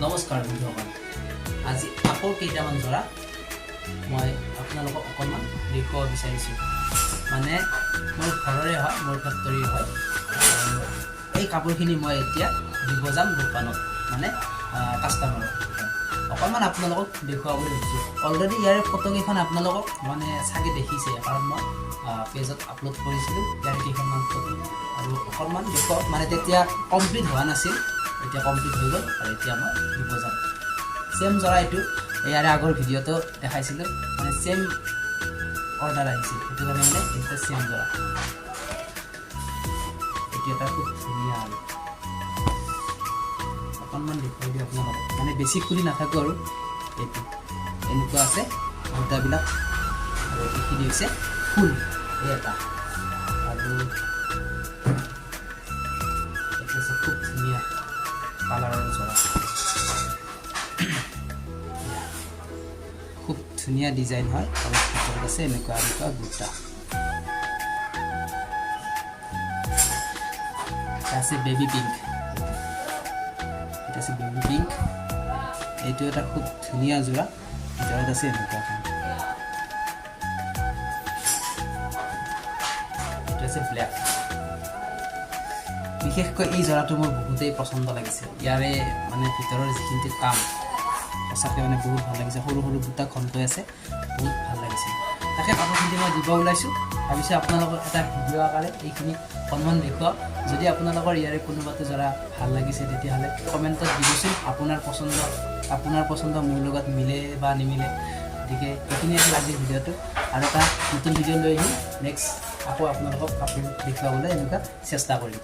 নমস্কাৰ বন্ধুসকল, আজি আকৌ কেইটামান জৰা মই আপোনালোকক অকণমান দেখুৱাব বিচাৰিছোঁ। মানে মোৰ ঘৰৰে হয়, মোৰ ফেক্টৰী হয়। এই কাপোৰখিনি মই এতিয়া দিব যাম দোকানত, মানে কাষ্টমাৰক অকণমান আপোনালোকক দেখুৱাবলৈ লৈছোঁ। অলৰেডি ইয়াৰে ফটোকেইখন আপোনালোকক মানে চাগে দেখিছে, কাৰণ মই পেজত আপলোড কৰিছিলোঁ ইয়াৰ কেইখনমান ফটো। আৰু অকণমান দেখুৱাওক, মানে তেতিয়া কমপ্লিট হোৱা নাছিল, এতিয়া কমপ্লিট হৈ গ'ল আৰু এতিয়া মই দিব যাম। চেম জৰা এইটো ইয়াৰে আগৰ ভিডিঅ'টো দেখাইছিলোঁ, মানে চেম অৰ্ডাৰ আহিছিল, সেইটো কাৰণে মানে এতিয়া চেম জৰা। এইটো এটা খুব ধুনীয়া আৰু অকণমান দেখুৱাই দিওঁ আপোনালোকক, মানে বেছি খুলি নাথাকোঁ আৰু এইটো এনেকুৱা আছে সূতাবিলাক। আৰু এইখিনি হৈছে ফুল, এই এটা। আৰু এইটো হৈছে খুব ধুনীয়া কালাৰৰ জৰা, খুব ধুনীয়া ডিজাইন হয়। আৰু ভিতৰত আছে এনেকুৱা এনেকুৱা বুটা আছে, বেবী পিংক, এটা আছে বেবী পিংক। এইটো এটা খুব ধুনীয়া যোৰা, ভিতৰত আছে এনেকুৱা। এইটো আছে ব্লেক। বিশেষকৈ এই জৰাটো মোৰ বহুতেই পচন্দ লাগিছে। ইয়াৰে মানে ভিতৰৰ যিখিনি কাম সঁচাকৈ মানে বহুত ভাল লাগিছে। সৰু সৰু বুটা ঘনকৈ আছে, বহুত ভাল লাগিছে। তাকে কাপোৰখিনি মই দিব ওলাইছোঁ, ভাবিছোঁ আপোনালোকৰ এটা ভিডিঅ' আকাৰে এইখিনি অকণমান দেখুৱাওক। যদি আপোনালোকৰ ইয়াৰে কোনোবাটো জৰা ভাল লাগিছে তেতিয়াহ'লে কমেণ্টত দিবচোন আপোনাৰ পচন্দ মোৰ লগত মিলে বা নিমিলে। গতিকে এইখিনি আছিল আজিৰ ভিডিঅ'টো, আৰু এটা নতুন ভিডিঅ' লৈ আহিম নেক্সট। আকৌ আপোনালোকক কাপোৰ দেখুৱাবলৈ এনেকুৱা চেষ্টা কৰিম।